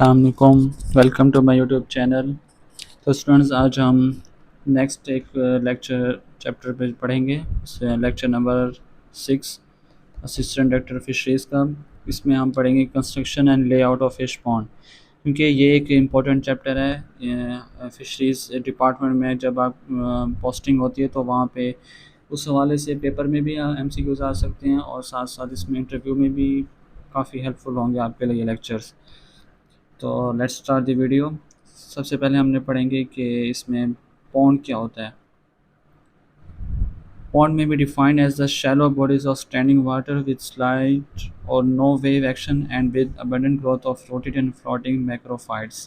अस्सलाम वालेकुम। Welcome to my YouTube channel. तो स्टूडेंट्स, आज हम नेक्स्ट एक लेक्चर चैप्टर पे पढ़ेंगे। Lecture number 6, assistant director fisheries का। इसमें हम पढ़ेंगे construction and layout of fish pond, क्योंकि ये एक इम्पॉर्टेंट चैप्टर है फिशरीज़ डिपार्टमेंट में। जब आप पोस्टिंग होती है तो वहाँ पे उस हवाले से पेपर में भी एमसीक्यूज आ सकते हैं, और साथ साथ इसमें इंटरव्यू में भी काफ़ी हेल्पफुल होंगे आपके लिए ये लेक्चर्स। तो लेट्स स्टार्ट द वीडियो। सबसे पहले हमने पढ़ेंगे कि इसमें पॉन्ड क्या होता है। Pond may be defined as the shallow bodies of standing water with slight or no wave action and with abundant growth of floated and floating macrophytes।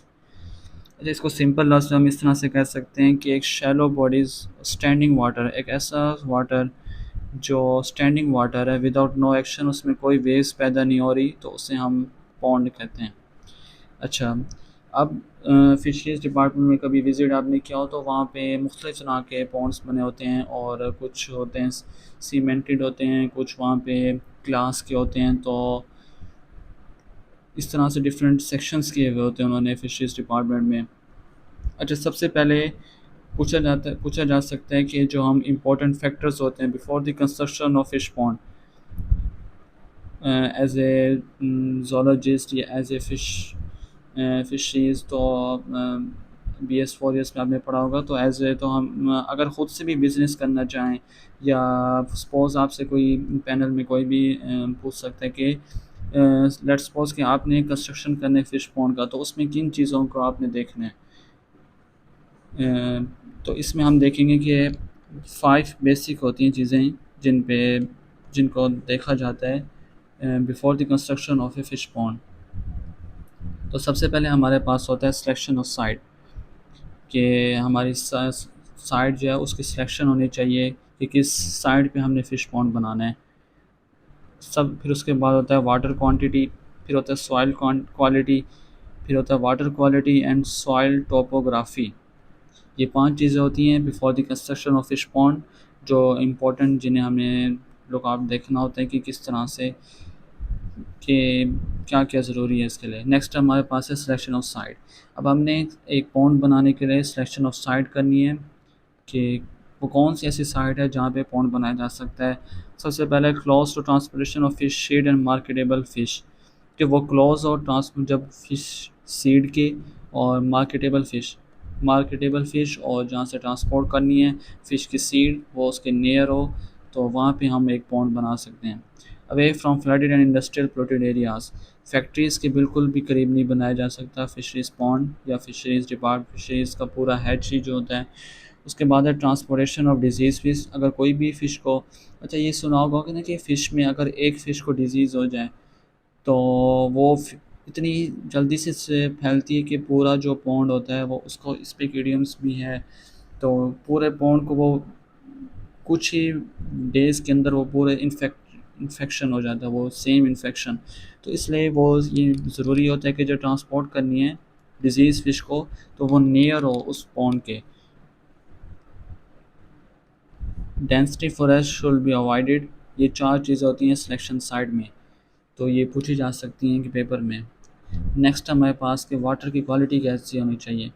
अच्छा, इसको सिंपल लफ्ज़ में हम इस तरह से कह सकते हैं कि एक शैलो बॉडीज स्टैंडिंग वाटर, एक ऐसा वाटर जो स्टैंडिंग वाटर है विदाउट नो एक्शन, उसमें कोई वेव्स पैदा नहीं हो रही, तो उसे हम पॉन्ड कहते हैं। अच्छा, अब फिशरीज़ डिपार्टमेंट में कभी विज़िट आपने किया हो तो वहाँ पे मुख्तलिफ़ तरह के पॉन्ड्स बने होते हैं, और कुछ होते हैं सीमेंटेड होते हैं, कुछ वहाँ पे ग्लास के होते हैं। तो इस तरह से डिफरेंट सेक्शंस किए हुए होते हैं उन्होंने फिशरीज़ डिपार्टमेंट में। अच्छा, सबसे पहले पूछा जा सकता है कि जो हम इम्पोर्टेंट फैक्टर्स होते हैं before the construction of fish pond, as a zoologist या एज ए फिशरीज़। तो BS4 में आपने पढ़ा होगा। तो एज ए तो हम अगर ख़ुद से भी बिज़नेस करना चाहें, या सपोज़ आपसे कोई पैनल में कोई भी पूछ सकता है कि लेट्स सपोज़ कि आपने कंस्ट्रक्शन करना है फ़िश पॉन्ड का, तो उसमें किन चीज़ों को आपने देखना है। तो इसमें हम देखेंगे कि 5 बेसिक होती हैं चीज़ें जिनको देखा जाता है before the construction of A fish pond. तो सबसे पहले हमारे पास होता है सिलेक्शन ऑफ साइट, कि हमारी साइट जो है उसकी सिलेक्शन होनी चाहिए कि किस साइड पे हमने फ़िश पॉन्ड बनाना है। फिर उसके बाद होता है वाटर क्वांटिटी, फिर होता है सॉइल क्वालिटी, फिर होता है water quality and soil topography. ये 5 चीज़ें होती हैं before the construction of fish pond, जो इम्पोर्टेंट, जिन्हें हमें लोग आप देखना होता है कि किस तरह से, कि क्या क्या ज़रूरी है इसके लिए। नेक्स्ट हमारे पास है सिलेक्शन ऑफ साइट। अब हमने एक पॉन्ड बनाने के लिए सिलेक्शन ऑफ साइट करनी है कि वो कौन सी ऐसी साइट है जहाँ पे पॉन्ड बनाया जा सकता है। सबसे पहले close to transportation of fish seed and marketable fish, कि वो क्लोज और जब फिश सीड के और मार्केटेबल फ़िश और जहाँ से ट्रांसपोर्ट करनी है फ़िश की सीड, वो उसके नियर हो, तो वहाँ पे हम एक पॉन्ड बना सकते हैं। Away from flooded and industrial polluted areas, factories के बिल्कुल भी करीब नहीं बनाया जा सकता फ़िशरीज़ पॉन्ड, या फिशरीज़ का पूरा हैचरी जो होता है। उसके बाद है ट्रांसपोर्टेशन ऑफ डिजीज़ फ़िश। अगर कोई भी फ़िश को, अच्छा ये सुना होगा कि ना कि फ़िश में अगर एक फ़िश को डिज़ीज़ हो जाए तो वो इतनी जल्दी से फैलती है कि पूरा जो पॉन्ड होता है वो उसको स्पिकिडियम्स भी है, तो पूरे पॉन्ड को वो कुछ ही डेज़ के अंदर वो पूरे इन्फेक्शन हो जाता है, वो सेम इन्फेक्शन। तो इसलिए वो ये ज़रूरी होता है कि जो ट्रांसपोर्ट करनी है डिज़ीज़ फ़िश को, तो वो नियर हो उस पॉन्ड के। Density forest should be avoided. ये 4 चीज़ें होती हैं सिलेक्शन साइड में, तो ये पूछी जा सकती हैं कि पेपर में। नेक्स्ट हमारे पास कि वाटर की क्वालिटी कैसी होनी चाहिए।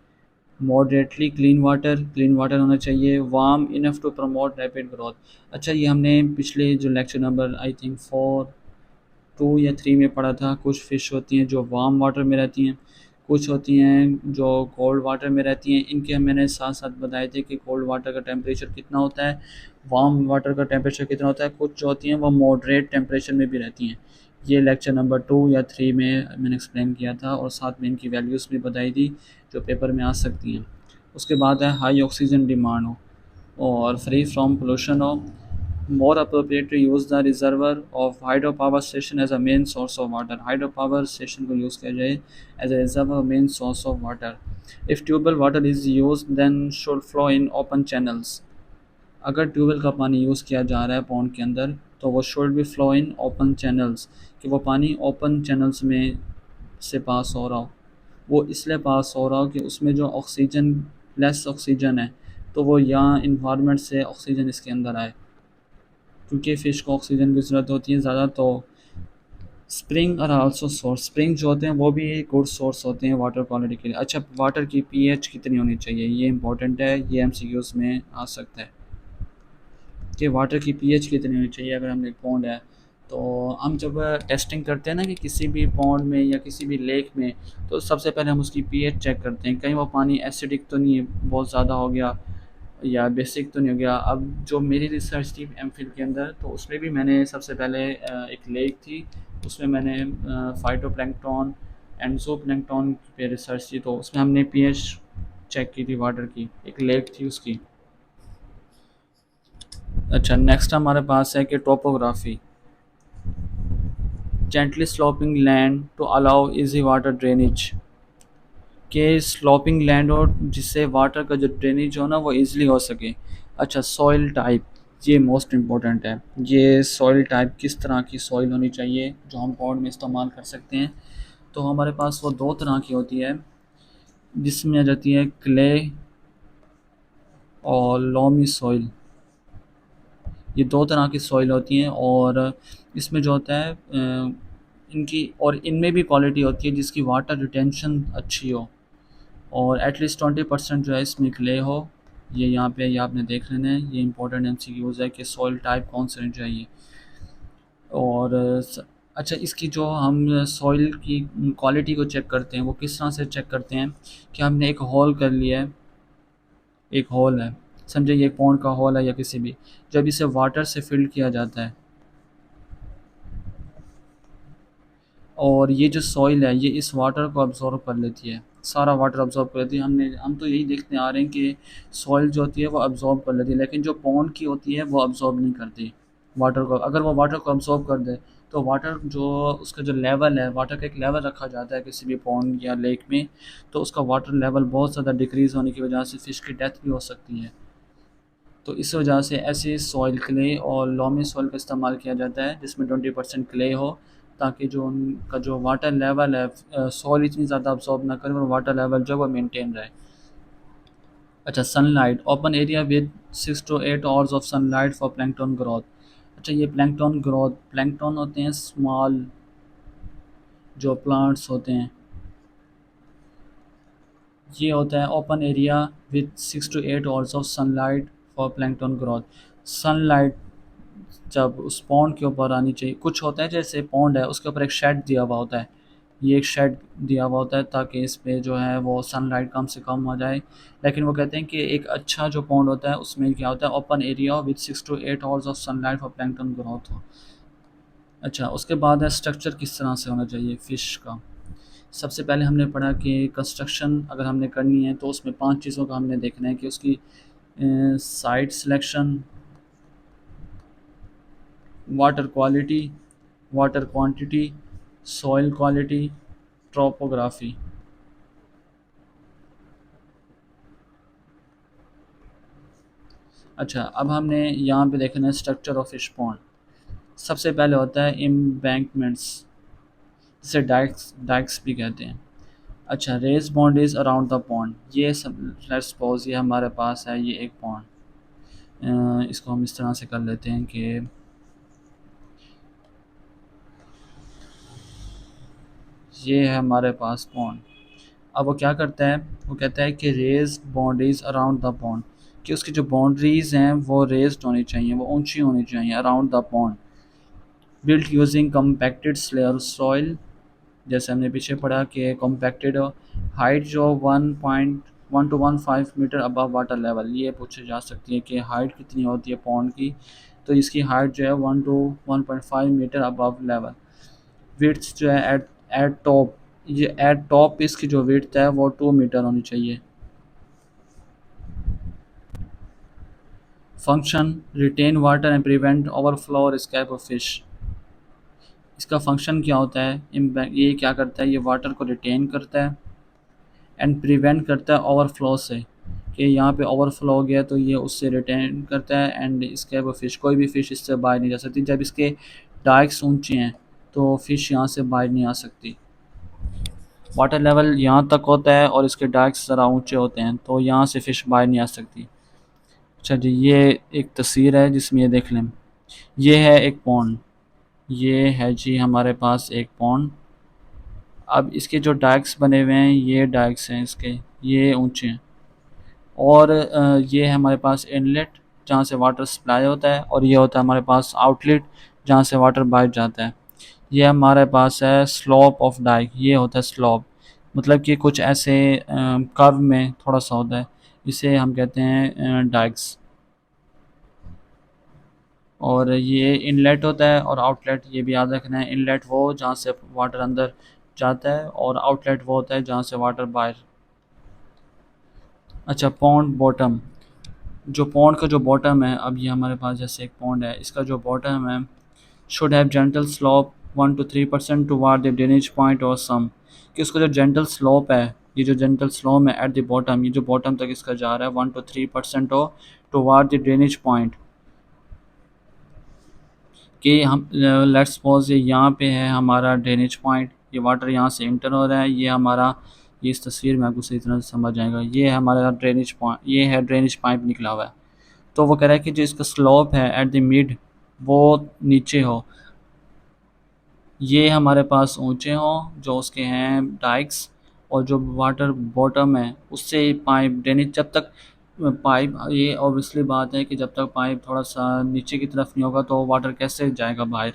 मॉडरेटली क्लीन वाटर होना चाहिए। Warm enough to promote rapid growth. अच्छा, ये हमने पिछले जो लेक्चर नंबर आई थिंक 2 या 3 में पढ़ा था। कुछ फ़िश होती हैं जो वार्म वाटर में रहती हैं, कुछ होती हैं जो कोल्ड वाटर में रहती हैं। इनके मैंने साथ साथ बताए थे कि कोल्ड वाटर का टेम्परेचर कितना होता है, वार्म वाटर का टेम्परेचर कितना होता है। कुछ जो होती हैं वो मॉडरेट टेम्परेचर में भी रहती हैं। ये लेक्चर नंबर 2 या 3 में मैंने एक्सप्लेन किया था, और साथ में इनकी वैल्यूज़ भी बताई थी जो पेपर में आ सकती हैं। उसके बाद है हाई ऑक्सीजन डिमांड हो और फ्री फ्रॉम पोल्यूशन हो। More appropriate to use the reservoir of hydropower station as a main source of water। Hydropower station को यूज़ किया जाए as a reservoir main source of water। If tubewell water is used then should flow in open channels। अगर tubewell का पानी use किया जा रहा है पॉन्ड के अंदर, तो वो should be flow in open channels, कि वो पानी ओपन चैनल्स में से पास हो रहा हो। वो इसलिए पास हो रहा हो कि उसमें जो ऑक्सीजन, लेस ऑक्सीजन है, तो वो यहाँ इन्वायरमेंट से ऑक्सीजन इसके अंदर आए, क्योंकि फ़िश को ऑक्सीजन की ज़रूरत होती है ज़्यादा। तो spring are also source, spring जो होते हैं वो भी गुड सोर्स होते हैं वाटर क्वालिटी के लिए। अच्छा, वाटर की पीएच कितनी होनी चाहिए, ये इंपॉर्टेंट है, ये एमसीक्यूज में आ सकता है कि वाटर की पीएच कितनी होनी चाहिए अगर हम एक पॉन्ड है। तो हम जब टेस्टिंग करते हैं ना कि किसी भी पॉन्ड में या किसी भी लेक में, तो सबसे पहले हम उसकी पीएच चेक करते हैं, कहीं वो पानी एसिडिक तो नहीं है, बहुत ज़्यादा हो गया या बेसिक तो नहीं हो गया। अब जो मेरी रिसर्च थी एमफिल के अंदर, तो उसमें भी मैंने सबसे पहले एक लेक थी, उसमें मैंने फाइटोप्लैंक्टन एंड ज़ूप्लैंक्टन पे रिसर्च की, तो उसमें हमने पीएच चेक की थी वाटर की, एक लेक थी उसकी। अच्छा, नेक्स्ट हमारे पास है कि topography, gently sloping land to allow easy water drainage, के स्लोपिंग लैंड हो जिससे वाटर का जो ड्रेनेज हो ना वो इजीली हो सके। अच्छा, सॉइल टाइप, ये मोस्ट इम्पोर्टेंट है, ये सॉइल टाइप किस तरह की सॉइल होनी चाहिए जो हम पॉट में इस्तेमाल कर सकते हैं। तो हमारे पास वो दो तरह की होती है, जिसमें आ जाती है क्ले और लोमी सॉइल। ये दो तरह की सॉइल होती हैं, और इसमें जो होता है इनकी और इनमें भी क्वालिटी होती है जिसकी वाटर रिटेंशन अच्छी हो, और एटलीस्ट 20% जो है इसमें क्ले हो। ये यहाँ पे ये आपने देख लेना है, ये इंपॉर्टेंट एमसीक्यूज है कि सॉइल टाइप कौन सा होनी चाहिए। और अच्छा, इसकी जो हम सॉइल की क्वालिटी को चेक करते हैं वो किस तरह से चेक करते हैं कि हमने एक होल कर लिया है, एक होल है, समझे ये एक पॉन्ड का होल है या किसी भी, जब इसे वाटर से फिल किया जाता है और ये जो सॉइल है ये इस वाटर को अब्ज़ॉर्ब कर लेती है, सारा वाटर अब्ज़ॉर्ब कर लेती है। हम तो यही देखते आ रहे हैं कि सॉइल जो होती है वो अब्ज़ॉर्ब कर लेती है, लेकिन जो पॉन्ड की होती है वो अब्ज़ॉर्ब नहीं करती वाटर को। अगर वो वाटर को अब्ज़ॉर्ब कर दे तो वाटर जो उसका जो लेवल है, वाटर का एक लेवल रखा जाता है किसी भी पॉन्ड या लेक में, तो उसका वाटर लेवल बहुत ज़्यादा डिक्रीज़ होने की वजह से फ़िश की डेथ भी हो सकती है। तो इस वजह से ऐसे सॉइल क्ले और लॉमी सॉइल का इस्तेमाल किया जाता है जिसमें 20% क्ले हो, ताकि जो उनका जो वाटर लेवल है सॉइल इतनी ज़्यादा अब्सॉर्ब ना करे और वाटर लेवल जो है वो मेंटेन रहे। अच्छा, sunlight, open area with 6 to 8 hours of sunlight for plankton growth. अच्छा, ये प्लैंकटन ग्रोथ, प्लैंकटन होते हैं स्मॉल जो प्लांट्स होते हैं, ये होता है open area with 6 to 8 hours of sunlight for plankton growth. Sunlight जब उस पॉन्ड के ऊपर आनी चाहिए, कुछ होता है जैसे पॉन्ड है उसके ऊपर एक शेड दिया हुआ होता है, ये एक शेड दिया हुआ होता है ताकि इस पे जो है वो सनलाइट कम से कम हो जाए। लेकिन वो कहते हैं कि एक अच्छा जो पॉन्ड होता है उसमें क्या होता है, open area with 6 to 8 hours of sunlight for plankton growth हो। अच्छा, उसके बाद है स्ट्रक्चर किस तरह से होना चाहिए फ़िश का। सबसे पहले हमने पढ़ा कि कंस्ट्रक्शन अगर हमने करनी है तो उसमें 5 चीज़ों का हमने देखना है कि उसकी site selection, water quality, water quantity, soil quality, topography. अच्छा, अब हमने यहाँ पे देखना है स्ट्रक्चर ऑफ फिश पॉन्ड। सबसे पहले होता है एम्बैंकमेंट्स, जिसे डाइक्स डाइक्स भी कहते हैं। अच्छा, raised boundaries around the pond, ये सब लेट्स सपोज ये हमारे पास है, ये एक पॉन्ड, इसको हम इस तरह से कर लेते हैं कि ये है हमारे पास पॉन्ड। अब वो क्या करता है, वो कहता है कि raised boundaries around the pond, कि उसकी जो बाउंड्रीज हैं वो रेज्ड होनी चाहिए, वो ऊंची होनी चाहिए around the pond. Built using compacted slayer soil, जैसे हमने पीछे पढ़ा कि कॉम्पैक्टेड हाइट जो 1.1 to 1.5 meter above water level, ये पूछी जा सकती है कि हाइट कितनी होती है पॉन्ड की, तो इसकी हाइट जो है 1 to 1.5 meter above level. Width जो है एट एट टॉप, ये एट टॉप इसकी जो विड्थ है वो 2 मीटर होनी चाहिए। Function, retain water and prevent overflow और escape ऑफ फिश। इसका फंक्शन क्या होता है, ये क्या करता है, ये वाटर को रिटेन करता है एंड प्रिवेंट करता है ओवरफ्लो से, कि यहाँ पे ओवरफ्लो हो गया तो ये उससे रिटेन करता है एंड escape ऑफ फिश, कोई भी फ़िश इससे बाहर नहीं जा सकती। जब इसके डाइक्स ऊंचे हैं तो फ़िश यहाँ से बाहर नहीं आ सकती। वाटर लेवल यहाँ तक होता है और इसके डाइक्स ज़रा ऊंचे होते हैं तो यहाँ से फ़िश बाहर नहीं आ सकती। अच्छा जी, ये एक तस्वीर है जिसमें ये देख लें, ये है एक पॉन्ड, ये है जी हमारे पास एक पॉन्ड। अब इसके जो डाइक्स बने हुए हैं, ये डाइक्स हैं इसके, ये ऊंचे हैं। और ये है हमारे पास इनलेट जहाँ से वाटर सप्लाई होता है, और ये होता है हमारे पास आउटलेट जहाँ से वाटर बाहर जाता है। ये हमारे पास है स्लोप ऑफ डाइक, ये होता है स्लोप, मतलब कि कुछ ऐसे कर्व में थोड़ा सा होता है, इसे हम कहते हैं डाइक्स। और ये इनलेट होता है और आउटलेट, ये भी याद रखना है, इनलेट वो जहाँ से वाटर अंदर जाता है और आउटलेट वो होता है जहाँ से वाटर बाहर। अच्छा, पॉन्ड बॉटम, जो पॉन्ड का जो बॉटम है, अब ये हमारे पास जैसे एक पॉन्ड है, इसका जो बॉटम है should have gentle slope 1 to 3% toward the drainage point और सम, कि उसका जो जेंटल स्लोप है, ये जो जेंटल स्लोप है एट द बॉटम, ये जो बॉटम तक इसका जा रहा है 1 to 3% हो टुवार्ड द ड्रेनेज पॉइंट। कि हम लेट्स सपोज ये यहाँ पे है हमारा ड्रेनेज पॉइंट, ये वाटर यहाँ से इंटर हो रहा है, ये हमारा, ये इस तस्वीर में आपको सही तरह से समझ आएगा, ये है हमारा ड्रेनेज पॉइंट, ये है ड्रेनेज पाइप निकला हुआ है। तो वो कह रहा है कि जो इसका स्लोप है एट द मिड वो नीचे हो, ये हमारे पास ऊंचे हों जो उसके हैं डाइक्स, और जो वाटर बॉटम है उससे पाइप ड्रेनेज जब तक पाइप, ये ऑब्वियसली बात है कि जब तक पाइप थोड़ा सा नीचे की तरफ नहीं होगा तो वाटर कैसे जाएगा बाहर।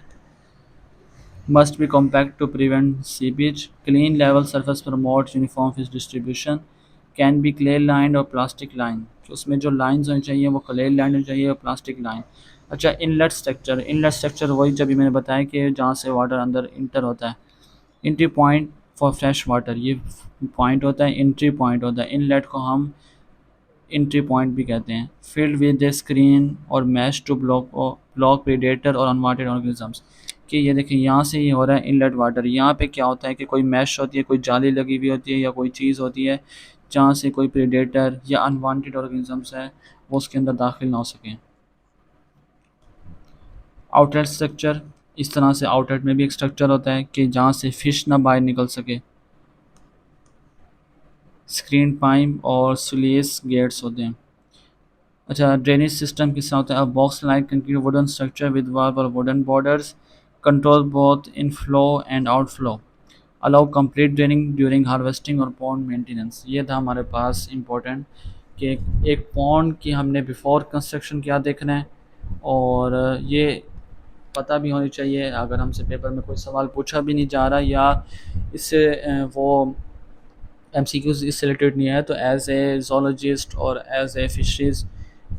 Must be compact to prevent seepage. Clean level surface promotes uniform fish distribution. Can be clay lined और प्लास्टिक लाइन, तो उसमें जो लाइंस होनी चाहिए वो क्ले लाइन होनी चाहिए और प्लास्टिक लाइन। अच्छा, इनलेट स्ट्रक्चर, इनलेट स्ट्रक्चर वही जब भी मैंने बताया कि जहाँ से वाटर अंदर इंटर होता है। Entry point for fresh water, ये पॉइंट होता है, एंट्री पॉइंट होता है, इनलेट को हम एंट्री पॉइंट भी कहते हैं। फिल्ड विद द स्क्रीन और मैश टू ब्लॉक प्रेडेटर और अनवांटेड ऑर्गेनिजम्स, कि ये देखिए यहाँ से ये हो रहा है इनलेट वाटर, यहाँ पे क्या होता है कि कोई मैश होती है, कोई जाली लगी हुई होती है या कोई चीज़ होती है जहाँ से कोई प्रेडेटर या अनवांटेड ऑर्गेनिजम्स है वो उसके अंदर दाखिल ना हो सकें। आउटलेट स्ट्रक्चर, इस तरह से आउटलेट में भी एक स्ट्रक्चर होता है कि जहाँ से फिश ना बाहर निकल सके। स्क्रीन पाइप और स्लूइस गेट्स होते हैं। अच्छा, ड्रेनेज सिस्टम किस तरह होता है? Box like concrete wooden structure with वाल और wooden borders control both inflow and outflow, allow complete draining during harvesting और पॉन्ड मेंटेनेंस। ये था हमारे पास इम्पोर्टेंट कि एक पॉन्ड की हमने बिफोर कंस्ट्रक्शन क्या देखना है, और ये पता भी होनी चाहिए अगर हमसे पेपर में कोई सवाल पूछा भी नहीं जा रहा या इससे वो एमसीक्यूज इससे रिलेटेड नहीं है, तो एज ए जोलॉजिस्ट और एज ए फिशरीज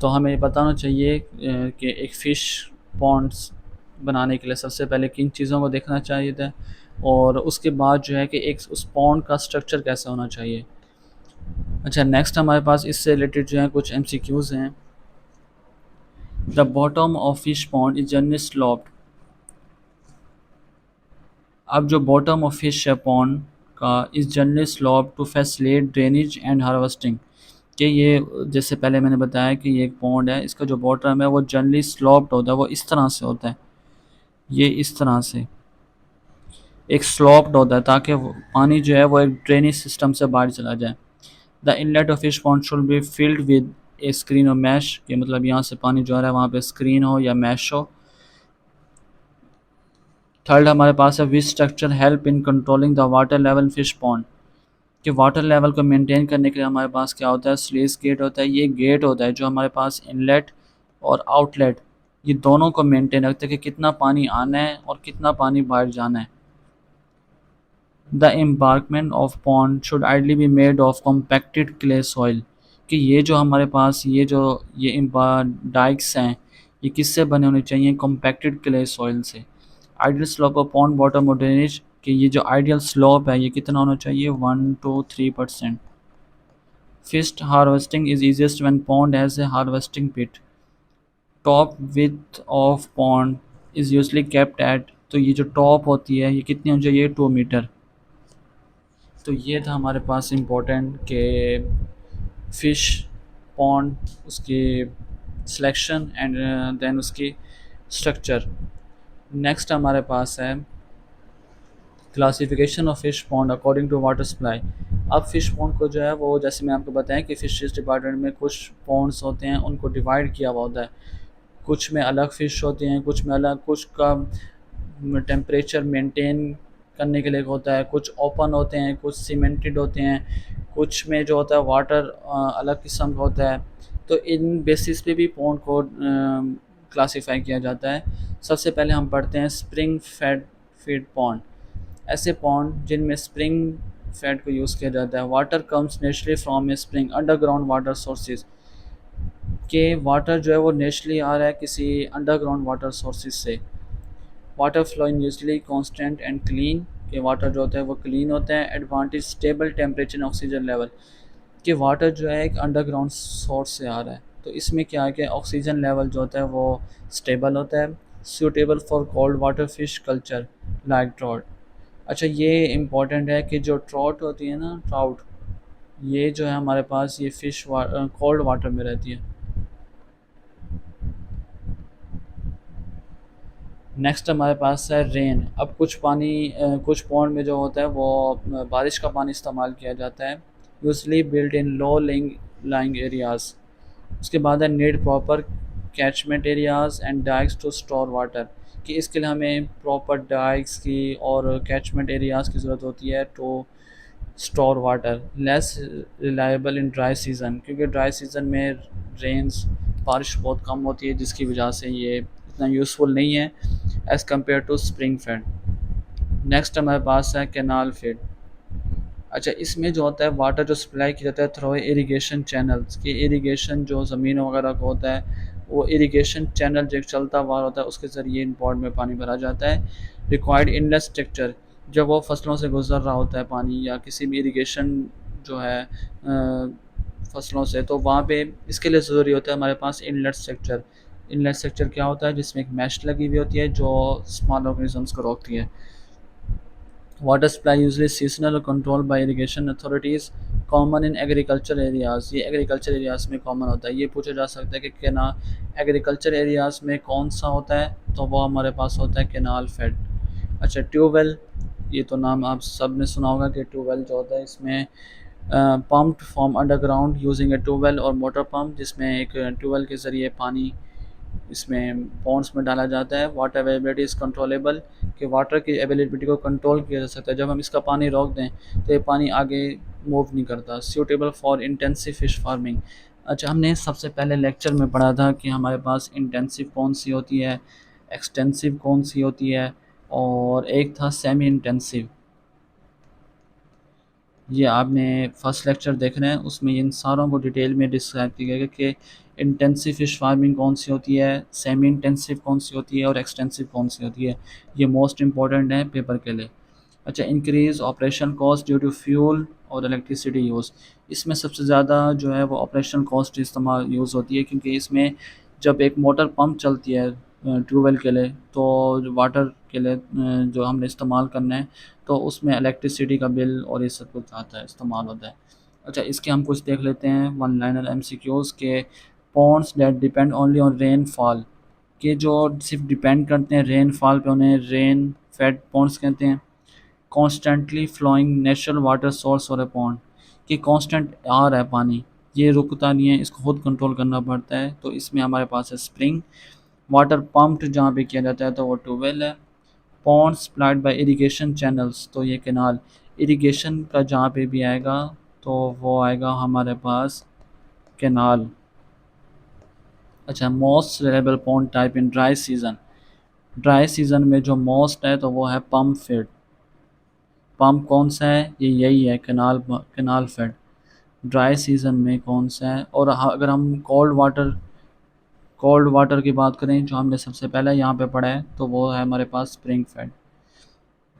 तो हमें ये बताना चाहिए कि एक फ़िश पॉन्ड्स बनाने के लिए सबसे पहले किन चीज़ों को देखना चाहिए था, और उसके बाद जो है कि एक उस पॉन्ड का स्ट्रक्चर कैसा होना चाहिए। अच्छा, नेक्स्ट हमारे पास इससे रिलेटेड जो है कुछ एमसीक्यूज़ हैं। The bottom of fish pond is generally sloped. अब जो बॉटम ऑफ फिश है पॉन्ड का is generally slope to facilitate drainage and harvesting, कि ये जैसे पहले मैंने बताया कि ये एक पॉन्ड है, इसका जो बॉटम है वो जनरली स्लोप्ड होता है, वो इस तरह से होता है, ये इस तरह से एक स्लोप्ड होता है ताकि पानी जो है वो एक ड्रेनेज सिस्टम से बाहर चला जाए। The inlet of fish pond should be filled with A screen और मैश, कि मतलब यहाँ से पानी जो आ रहा है वहाँ पे स्क्रीन हो या मैश हो। थर्ड हमारे पास है which structure help in controlling the water level fish pond, कि वाटर लेवल को मेंटेन करने के लिए हमारे पास क्या होता है, स्लूइस गेट होता है। ये गेट होता है जो हमारे पास इनलेट और आउटलेट ये दोनों को मेंटेन रखते हैं कि कितना पानी आना है और कितना पानी बाहर जाना है। The embankment of pond should ideally be made of compacted clay soil, कि ये जो हमारे पास ये डाइक्स हैं ये किससे बने होने चाहिए, कॉम्पैक्टेड क्ले सॉइल से। Ideal slope of pond bottom और ड्रेनेज, कि ये जो आइडियल स्लोप है ये कितना होना चाहिए, 1 to 3%। Fish harvesting is easiest when pond has a harvesting pit. Top width of pond is usually kept at, तो ये जो टॉप होती है ये कितनी होनी चाहिए, 2 मीटर। तो ये था हमारे पास इम्पोर्टेंट के फिश पॉन्ड, उसकी सिलेक्शन एंड देन उसकी स्ट्रक्चर। नेक्स्ट हमारे पास है classification of fish pond according to water supply. अब फिश पॉन्ड को जो है वो जैसे मैं आपको बताया कि फिशरीज डिपार्टमेंट में कुछ पॉन्ड्स होते हैं उनको डिवाइड किया हुआ होता है, कुछ में अलग फ़िश होती हैं, कुछ में अलग, कुछ का टेम्परेचर मेंटेन करने के लिए होता है, कुछ ओपन होते हैं, कुछ सीमेंटेड होते हैं, कुछ में जो होता है वाटर अलग किस्म का होता है। तो इन बेसिस पे भी पॉन्ड को क्लासिफाई किया जाता है। सबसे पहले हम पढ़ते हैं स्प्रिंग फेड फीड पॉन्ड। ऐसे पॉन्ड जिनमें स्प्रिंग फेड को यूज़ किया जाता है। Water comes naturally from a spring underground water sources, के वाटर जो है वो नेचुरली आ रहा है किसी अंडरग्राउंड वाटर सोर्सेज से। Water flowing usually constant and clean, के वाटर जो होता है वो क्लीन होता है। Advantage stable temperature oxygen level, कि वाटर जो है एक अंडरग्राउंड सोर्स से आ रहा है, तो इसमें क्या है कि ऑक्सीजन लेवल जो होता है वो स्टेबल होता है। Suitable for cold water fish culture like trout. अच्छा, ये इम्पॉर्टेंट है कि जो ट्रॉट होती है ना, ट्राउट, ये जो है हमारे पास ये फ़िश कोल्ड वाटर में रहती है। नेक्स्ट हमारे पास है रेन। अब कुछ पानी कुछ पॉन्ड में जो होता है वो बारिश का पानी इस्तेमाल किया जाता है। यूजली बिल्ड इन लो लिंग लाइंग एरियाज। उसके बाद है need proper catchment areas and dikes to store water, कि इसके लिए हमें प्रॉपर डाइक्स की और कैचमेंट एरियाज की ज़रूरत होती है to store water. Less reliable in dry season, क्योंकि ड्राई सीज़न में रेंस बारिश बहुत कम होती है, जिसकी वजह से ये इतना यूज़फुल नहीं है as compare to spring fed. Next हमारे पास है कैनाल फेड। अच्छा, इसमें जो होता है वाटर जो सप्लाई किया जाता है थ्रू इरिगेशन चैनल्स, की इरिगेशन जो ज़मीन वगैरह का होता है वो इरिगेशन चैनल जो चलता हुआ होता है उसके ज़रिए इन पॉन्ड में पानी भरा जाता है। रिक्वायर्ड इनलेट स्ट्रक्चर, जब वो फसलों से गुजर रहा होता है पानी या किसी भी इरिगेशन जो है फसलों से, तो वहाँ पे इसके लिए ज़रूरी होता है हमारे पास इनलेट स्ट्रक्चर। इनलेट स्ट्रक्चर क्या होता है, जिसमें एक मैश लगी हुई होती है जो स्मॉल ऑर्गेनिजम्स को रोकती है। वाटर सप्लाई यूजली सीजनल और control by irrigation authorities, common in agriculture areas. ये एग्रीकल्चर एरियाज़ में कॉमन होता है। ये पूछा जा सकता है कि कैना एग्रीकल्चर एरियाज़ में कौन सा होता है, तो वो हमारे पास होता है कैनाल फेड। अच्छा, ट्यूबवेल, ये तो नाम आप सब ने सुना होगा कि ट्यूबवेल जो होता है इसमें pumped from underground using a tubewell और मोटर पम्प, जिसमें एक ट्यूबवेल के ज़रिए पानी इसमें पॉन्ड्स में डाला जाता है। वाटर अवेलेबिलिटी इज़ कंट्रोलेबल, कि वाटर की अवेलेबिलिटी को कंट्रोल किया जा सकता है। जब हम इसका पानी रोक दें तो ये पानी आगे मूव नहीं करता। Suitable for intensive fish farming. अच्छा, हमने सबसे पहले लेक्चर में पढ़ा था कि हमारे पास इंटेंसिव कौन सी होती है, एक्सटेंसिव कौन सी होती है, और एक था सेमी इंटेंसिव। ये आपने फर्स्ट लेक्चर देख रहे हैं, उसमें इन सारों को डिटेल में डिस्क्राइब किया गया कि इंटेंसिव फिश फार्मिंग कौन सी होती है, सेमी इंटेंसिव कौन सी होती है, और एक्सटेंसिव कौन सी होती है। ये मोस्ट इंपॉर्टेंट है पेपर के लिए। अच्छा, increase operation cost due to fuel और इलेक्ट्रिसिटी यूज़। इसमें सबसे ज़्यादा जो है वो ऑपरेशन कॉस्ट इस्तेमाल यूज़ होती है, क्योंकि इसमें जब एक मोटर पंप चलती है ट्यूबवेल के लिए, तो वाटर के लिए जो हमने इस्तेमाल करना है, तो उसमें इलेक्ट्रिसिटी का बिल और ये सब कुछ आता है, इस्तेमाल होता है। अच्छा, इसके हम कुछ देख लेते हैं वन लाइनर एमसीक्यूज़ के। Ponds that depend only on rainfall, के जो सिर्फ डिपेंड करते हैं रेनफॉल पे, उन्हें रेन फेड पॉन्ड्स कहते हैं। Constantly flowing natural water source और अ पॉन्ड, कि कांस्टेंट आ रहा है पानी, ये रुकता नहीं है, इसको खुद कंट्रोल करना पड़ता है, तो इसमें हमारे पास है स्प्रिंग। वाटर पम्प्ड जहाँ पे किया जाता है तो वो ट्यूबवेल है। Pond supplied by irrigation channels, तो ये कैनाल। इरिगेशन का जहाँ पे भी आएगा तो वो आएगा हमारे पास कैनाल। अच्छा, most reliable pond type in dry season. Dry season में जो मोस्ट है तो वो है पम्प फेड। पम्प कौन सा है, ये यही है, कैनाल फेड। ड्राई सीजन में कौन सा है, और अगर हम कोल्ड वाटर की बात करें जो हमने सबसे पहले यहाँ पे पढ़ा है, तो वो है हमारे पास स्प्रिंग फेड।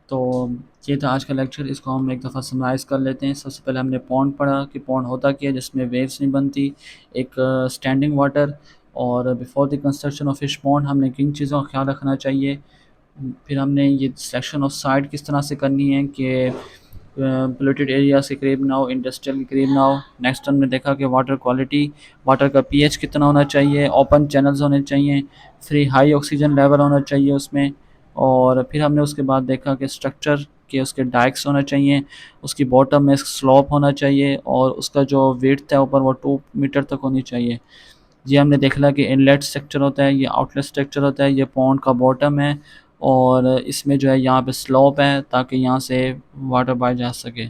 तो ये था आज का लेक्चर, इसको हम एक दफ़ा समराइज़ कर लेते हैं। सबसे पहले हमने पॉन्ड पढ़ा कि पॉन्ड होता क्या है, जिसमें वेव्स नहीं बनती, एक स्टैंडिंग वाटर। और before the construction of fish pond हमने किन चीज़ों का ख्याल रखना चाहिए। फिर हमने ये सेक्शन ऑफ साइट किस तरह से करनी है कि पोल्यूटेड एरियाज़ के करीब ना हो, इंडस्ट्रियल के करीब ना हो। नेक्स्ट हमने देखा कि वाटर क्वालिटी, वाटर का पीएच कितना होना चाहिए, ओपन चैनल्स होने चाहिए, फ्री हाई ऑक्सीजन लेवल होना चाहिए उसमें। और फिर हमने उसके बाद देखा कि स्ट्रक्चर के उसके डाइक्स होना चाहिए, उसकी बॉटम में स्लोप होना चाहिए, और उसका जो विड्थ है ऊपर वो 2 मीटर तक होनी चाहिए। ये हमने देखा कि इनलेट स्ट्रक्चर होता है, ये आउटलेट स्ट्रक्चर होता है, ये पॉन्ड का बॉटम है, और इसमें जो है यहाँ पे स्लोप है ताकि यहाँ से वाटर बाहर जा सके।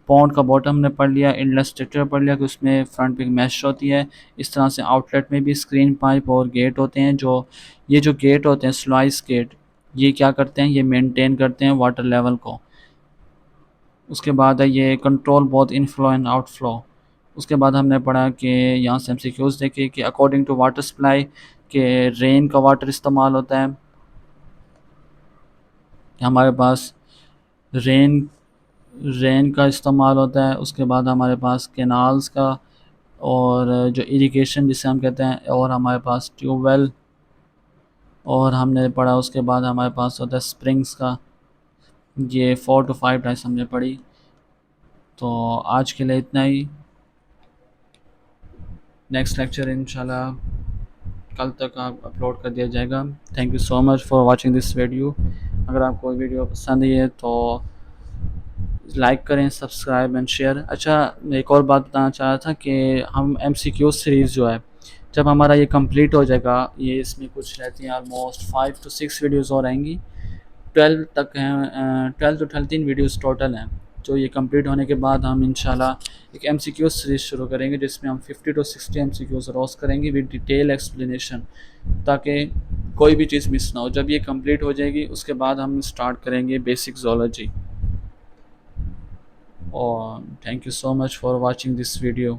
पॉन्ड का बॉटम हमने पढ़ लिया, इनलेट स्ट्रक्चर पढ़ लिया कि उसमें फ्रंट पे एक मैश होती है। इस तरह से आउटलेट में भी स्क्रीन पाइप और गेट होते हैं। जो गेट होते हैं स्लाइस गेट, ये क्या करते हैं, ये मेंटेन करते हैं वाटर लेवल को। उसके बाद है ये control both inflow and outflow. उसके बाद हमने पढ़ा कि यहाँ से एमसीक्यूज देखे कि अकॉर्डिंग टू वाटर सप्लाई के रेन का वाटर इस्तेमाल होता है। हमारे पास रेन रेन का इस्तेमाल होता है। उसके बाद हमारे पास कैनाल्स का, और जो इरिगेशन जिसे हम कहते हैं, और हमारे पास ट्यूबवेल, और हमने पढ़ा उसके बाद हमारे पास होता है स्प्रिंग्स का। ये 4 to 5 टाइम्स हमने पढ़ी। तो आज के लिए इतना ही। नेक्स्ट लेक्चर इंशाल्लाह कल तक आप अपलोड कर दिया जाएगा। Thank you so much for watching this video. अगर आपको वीडियो पसंद आई है तो लाइक करें, सब्सक्राइब एंड शेयर। अच्छा, एक और बात बताना चाह रहा था कि हम एमसीक्यू सीरीज़ जो है, जब हमारा ये कंप्लीट हो जाएगा, ये इसमें कुछ रहती हैं ऑलमोस्ट 5 to 6 वीडियोज़ और आएंगी। 12 तक हैं, 12 to 13 वीडियोज़ टोटल हैं। तो ये कंप्लीट होने के बाद हम इंशाल्लाह एक एमसीक्यू सीरीज़ शुरू करेंगे जिसमें हम 50 to 60 एमसीक्यूज़ रोज़ करेंगे विद डिटेल एक्सप्लेनेशन, ताकि कोई भी चीज़ मिस ना हो। जब ये कंप्लीट हो जाएगी उसके बाद हम स्टार्ट करेंगे बेसिक जोलॉजी। और thank you so much for watching this video.